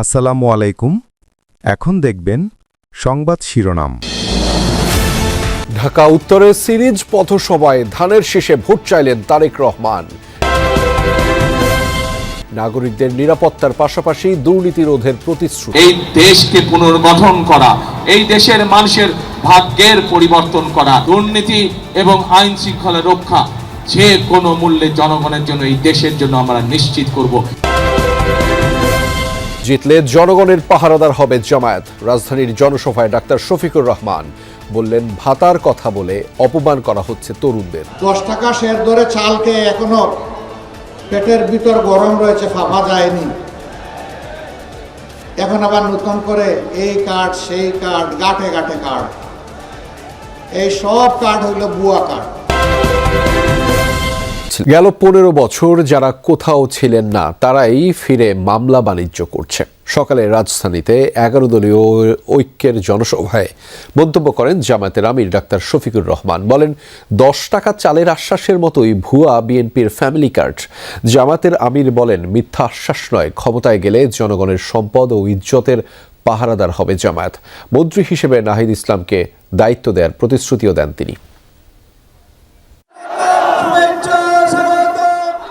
আসসালামু আলাইকুম। এখন দেখবেন সংবাদ শিরোনাম। ঢাকা উত্তরের সিরিজ পথসভায় ধানের শীষে ভোট চাইলেন তারেক রহমান। নাগরিকদের নিরাপত্তার পাশাপাশি দুর্নীতি রোধের প্রতিশ্রুতি। এই দেশকে পুনর্গঠন করা, এই দেশের মানুষের ভাগ্যের পরিবর্তন করা, দুর্নীতি এবং আইন শৃঙ্খলা রক্ষা যে কোনো মূল্যে জনগণের জন্য, এই দেশের জন্য আমরা নিশ্চিত করব। জিতলে জনগণের পাহারাদার হবে জামায়াত। রাজধানীর জনসভায় ডাক্তার শফিকুর রহমান বললেন, ভাতার কথা বলে অপমান করা হচ্ছে তরুণদের। 10 টাকা শেয়ার ধরে চালকে এখনো পেটের ভিতর গরম রয়েছে, ফাঁপা যায়নি। এখন আবার নতুন করে এই কার্ড সেই কার্ড, গাঁটে গাঁটে কার্ড, এই সব কার্ড হইল ভুয়া কার্ড। গেল 15 বছর যারা কোথাও ছিলেন না তারাই ফিরে মামলা বাণিজ্য করছে। সকালে রাজধানীতে 11 দলীয় ঐক্যের জনসভায় মন্তব্য করেন জামায়াতের আমির ডাক্তার শফিকুর রহমান। বলেন, 10 টাকা চালের আশ্বাসের মতোই ভুয়া বিএনপির ফ্যামিলি কার্ড। জামায়াতের আমির বলেন, মিথ্যা আশ্বাস নয়, ক্ষমতায় গেলে জনগণের সম্পদ ও ইজ্জতের পাহারাদার হবে জামায়াত। মন্ত্রী হিসেবে নাহিদ ইসলামকে দায়িত্ব দেওয়ার প্রতিশ্রুতিও দেন তিনি।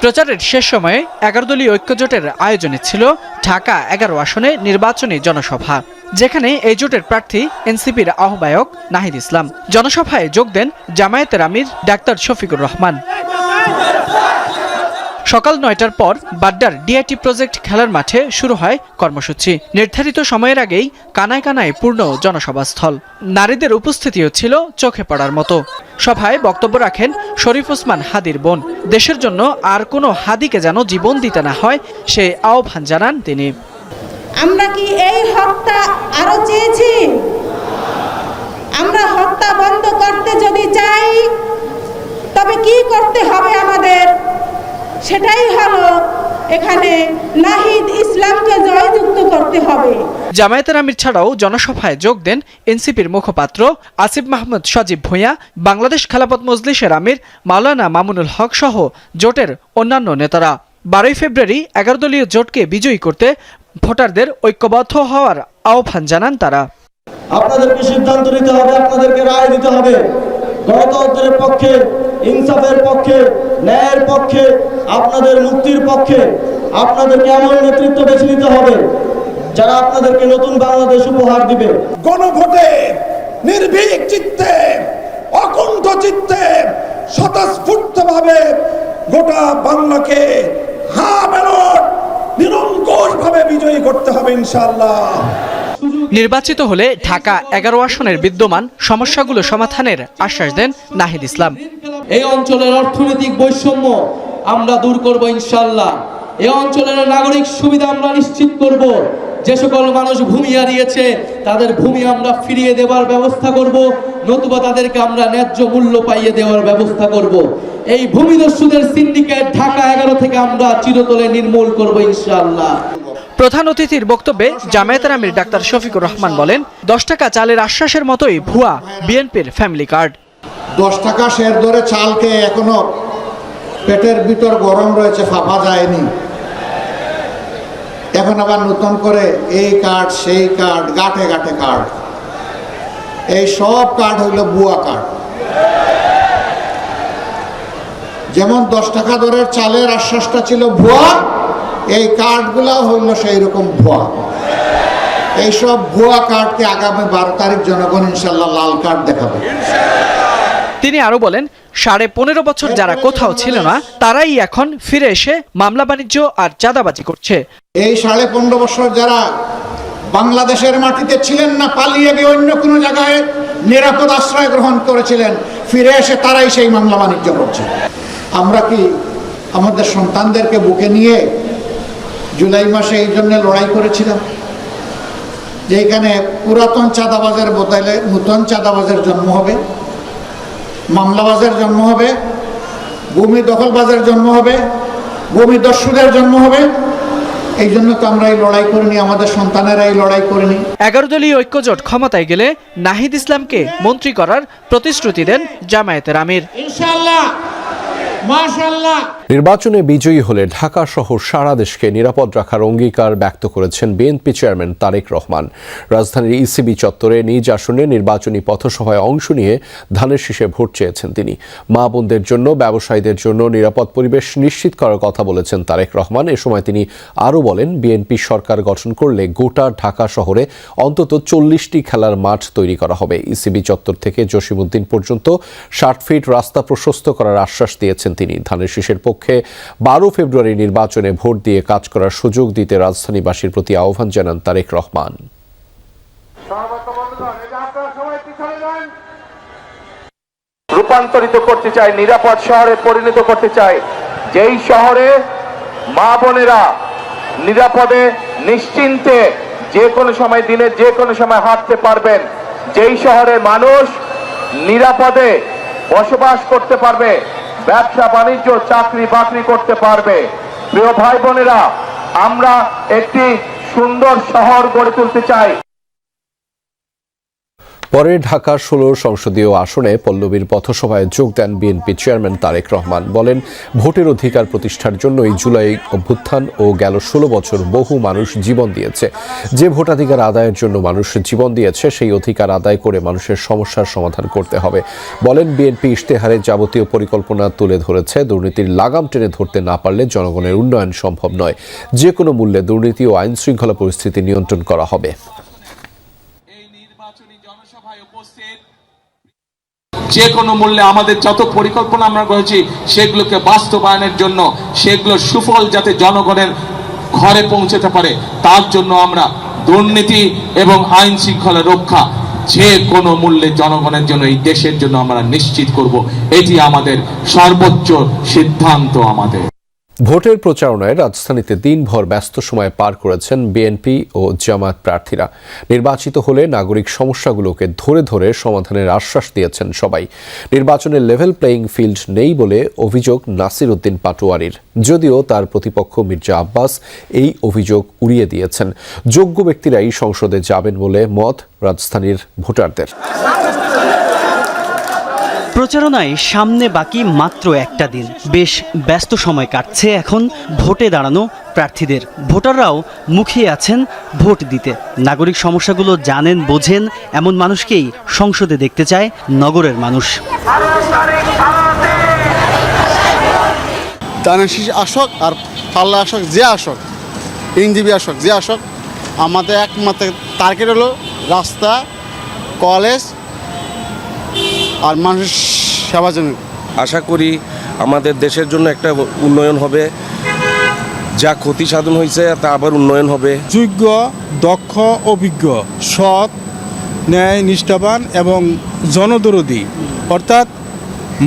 প্রচারের শেষ সময়ে 11 দলীয় ঐক্যজোটের আয়োজনে ছিল ঢাকা 11 আসনে নির্বাচনী জনসভা, যেখানে এই জোটের প্রার্থী এনসিপির আহ্বায়ক নাহিদ ইসলাম। জনসভায় যোগ দেন জামায়াতের আমির ডাক্তার শফিকুর রহমান। সকাল 9টার পর বাড্ডার ডিআইটি প্রজেক্ট খেলার মাঠে শুরু হয় কর্মসূচি। নির্ধারিত সময়ের আগেই কানায় কানায় পূর্ণ জনসভাস্থল। নারীদের উপস্থিতিও ছিল চোখে পড়ার মতো। সভায় বক্তব্য রাখেন শরীফ ওসমান হাদির বোন। দেশের জন্য আর কোনো হাদিকে যেন জীবন দিতে না হয়, সে আহ্বান জানান তিনি। আমরা কি এই হত্যা আরো চেয়েছি? আমরা হত্যা বন্ধ করতে যদি চাই, তবে কি করতে হবে আমাদের? সেটাই হলো এখানে নাহিদ ইসলামকে জয়যুক্ত করতে হবে। জামায়াতের আমির ছাড়াও জনসভায় যোগ দেন এনসিপির মুখপাত্র আসিফ মাহমুদ সজীব ভূঁইয়া, বাংলাদেশ খেলাফত মজলিসের আমির মাওলানা মামুনুল হক সহ জোটের অন্যান্য নেতারা। 12 ফেব্রুয়ারি 11 দলীয় জোটকে বিজয়ী করতে ভোটারদের ঐক্যবদ্ধ হওয়ার আহ্বান জানান তারা। আপনাদেরকে সিদ্ধান্ত নিতে হবে, আপনাদেরকে রায় দিতে হবে। গণতন্ত্রের পক্ষে, ইনসাফের পক্ষে, ন্যায়ের পক্ষে, আপনাদের মুক্তির পক্ষে আপনাদেরকে এমন নেতৃত্ব বেছে নিতে হবে যারা আপনাদেরকে নতুন বাংলাদেশ উপহার দিবে। গণভোটে নির্ভীক চিত্তে, অকুণ্ঠ চিত্তে, স্বতঃস্ফূর্তভাবে গোটা বাংলাকে নিরঙ্কুশভাবে বিজয়ী করতে হবে ইনশাআল্লাহ। নির্বাচিত হলে ঢাকা 11 আসনের বিদ্যমান সমস্যাগুলো সমাধানের আশ্বাস দেন নাহিদ ইসলাম। এই অঞ্চলের অর্থনৈতিক বৈষম্য আমরা দূর করব ইনশাআল্লাহ। এই অঞ্চলের নাগরিক সুবিধা আমরা নিশ্চিত করব। যে সকল মানুষ ভূমি হারিয়েছে তাদের ভূমি আমরা ফিরিয়ে দেওয়ার ব্যবস্থা করব, নতুবা তাদেরকে আমরা ন্যায্য মূল্য পাইয়ে দেওয়ার ব্যবস্থা করব। এই ভূমিদস্যুদের সিন্ডিকেট ঢাকা 11 থেকে আমরা চিরতরে নির্মূল করব ইনশাআল্লাহ। প্রধান অতিথির বক্তব্যে জামায়াতের আমির ডাক্তার শফিকুর রহমান বলেন, 10 টাকা চালের আশ্বাসের মতোই ভুয়া বিএনপির ফ্যামিলি কার্ড। 10 টাকা শেয়ার ধরে চালকে এখনো পেটের ভিতর গরম রয়েছে, ফাঁপা যায়নি। এখন আবার নতুন করে এই কার্ড সেই কার্ড, গাঁটে গাঁটে কার্ড, এই সব কার্ড হইল ভুয়া কার্ড। যেমন 10 টাকা দরের চালের আশ্বাসটা ছিল ভুয়া, এই কার্ডগুলা হইল সেই রকম ভুয়া। এইসব ভুয়া কার্ডকে আগামী 12 তারিখ জনগণ ইনশাল্লাহ লাল কার্ড দেখাবে। তিনি আরো বলেন, 15.5 বছর যারা কোথাও ছিল না তারাই এখন ফিরে এসে মামলা বাণিজ্য আর চাঁদাবাজি করছে। এই 15.5 বছর যারা বাংলাদেশের মাটিতে ছিলেন না, পালিয়ে গিয়ে অন্য কোনো জায়গায় নিরাপদ আশ্রয় গ্রহণ করেছিলেন, ফিরে এসে তারাই সেই মামলা বাণিজ্য করছে। আমরা কি আমাদের সন্তানদেরকে বুকে নিয়ে জুলাই মাসে এই জন্য লড়াই করেছিলাম যে এখানে পুরাতন চাঁদাবাজের বদলে নতুন চাঁদাবাজের জন্ম হবে, মামলাবাজের জন্ম হবে, ভূমি দখলবাজের জন্ম হবে, ভূমি দস্যুদের জন্ম হবে? এই জন্য তো আমরা এই লড়াই করিনি, আমাদের সন্তানেরা এই লড়াই করেনি। 11 দলীয় ঐক্যজোট ক্ষমতায় গেলে নাহিদ ইসলামকে মন্ত্রী করার প্রতিশ্রুতি দেন জামায়াতের আমির। ইনশাআল্লাহ, মাশাআল্লাহ। নির্বাচনে বিজয়ী হলে ঢাকা সহ সারা দেশকে নিরাপদ রাখার অঙ্গীকার ব্যক্ত করেছেন বিএনপি চেয়ারম্যান তারেক রহমান। রাজধানীর ইসিবি চত্বরে নিজ আসনে নির্বাচনী পথসভায় অংশ নিয়ে ধানের শীষে ভোট চেয়েছেন তিনি। মা বোনদের জন্য, ব্যবসায়ীদের জন্য নিরাপদ পরিবেশ নিশ্চিত করার কথা বলেছেন তারেক রহমান। এ সময় তিনি আরও বলেন, বিএনপি সরকার গঠন করলে গোটা ঢাকা শহরে অন্তত 40টি খেলার মাঠ তৈরি করা হবে। ইসিবি চত্বর থেকে জসিমউদ্দিন পর্যন্ত 60 ফিট রাস্তা প্রশস্ত করার আশ্বাস দিয়েছেন তিনি। ধানের শীষের পক্ষে 12 ফেব্রুয়ারি নির্বাচনে ভোট দিয়ে কাজ করার সুযোগ দিতে রাজধানীবাসীর প্রতি আহ্বান জানান তারেক রহমান। রূপান্তরিত করতে চাই, নিরাপদ শহরে পরিণত করতে চাই, যেই শহরে মা বোনেরা নিরাপদে নিশ্চিন্তে যে কোনো সময়, দিনের যে কোনো সময় হাঁটতে পারবেন, যেই শহরে মানুষ নিরাপদে বসবাস করতে পারবে, ব্যবসা বাণিজ্য, চাকরি বাকরি করতে পারবে। প্রিয় ভাই বোনেরা, আমরা একটি সুন্দর শহর গড়ে তুলতে চাই। পরে ঢাকা 16 সংসদীয় আসনে পল্লবীর পথসভায় যোগ দেন বিএনপি চেয়ারম্যান তারেক রহমান। বলেন, ভোটের অধিকার প্রতিষ্ঠার জন্য এই জুলাই অভ্যুত্থান ও গেল 16 বছর বহু মানুষ জীবন দিয়েছে। যে ভোটাধিকার আদায়ের জন্য মানুষ জীবন দিয়েছে, সেই অধিকার আদায় করে মানুষের সমস্যার সমাধান করতে হবে। বলেন, বিএনপি ইশতেহারে যাবতীয় পরিকল্পনা তুলে ধরেছে। দুর্নীতির লাগাম টেনে ধরতে না পারলে জনগণের উন্নয়ন সম্ভব নয়। যে কোনো মূল্যে দুর্নীতি ও আইন শৃঙ্খলা পরিস্থিতি নিয়ন্ত্রণ করা হবে। যে কোনো মূল্যে আমাদের যত পরিকল্পনা আমরা করেছি সেগুলোকে বাস্তবায়নের জন্য, সেগুলোর সুফল যাতে জনগণের ঘরে পৌঁছতে পারে, তার জন্য আমরা দুর্নীতি এবং আইন শৃঙ্খলা রক্ষা যে কোনো মূল্যে জনগণের জন্য, এই দেশের জন্য আমরা নিশ্চিত করব। এটি আমাদের সর্বোচ্চ সিদ্ধান্ত। আমাদের ভোটের প্রচারণায় রাজধানীতে দিনভর ব্যস্ত সময় পার করেছেন বিএনপি ও জামায়াত প্রার্থীরা। নির্বাচিত হলে নাগরিক সমস্যাগুলোকে ধরে ধরে সমাধানের আশ্বাস দিয়েছেন সবাই। নির্বাচনের লেভেল প্লেয়িং ফিল্ড নেই বলে অভিযোগ নাসির উদ্দিন পাটোয়ারির, যদিও তার প্রতিপক্ষ মির্জা আব্বাস এই অভিযোগ উড়িয়ে দিয়েছেন। যোগ্য ব্যক্তিরাই সংসদে যাবেন বলে মত রাজধানীর ভোটারদের। প্রচারণায় সামনে বাকি মাত্র একটা দিন। বেশ ব্যস্ত সময় কাটছে এখন ভোটে দাঁড়ানো প্রার্থীদের। ভোটাররাও মুখিয়ে আছেন ভোট দিতে। নাগরিক সমস্যাগুলো জানেন, বোঝেন এমন মানুষকেই সংসদে দেখতে চায় নগরের মানুষ। ধানের শীষ আসক আর পাল্লা আসক, যে আসক, ইনজিবি আসক, যে আসক, আমাদের একমাত্র টার্গেট হলো রাস্তা, কলেজ আর মানুষ সেবার জন্য। আশা করি আমাদের দেশের জন্য একটা উন্নয়ন হবে, যা ক্ষতি সাধন হয়েছে তা আবার উন্নয়ন হবে। যোগ্য, দক্ষ, অভিজ্ঞ, সৎ, ন্যায়, নিষ্ঠাবান এবং জনদরদী, অর্থাৎ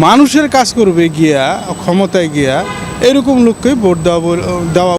মানুষের কাজ করবে গিয়া, ক্ষমতায় গিয়া, এরকম লোককে ভোট দেওয়া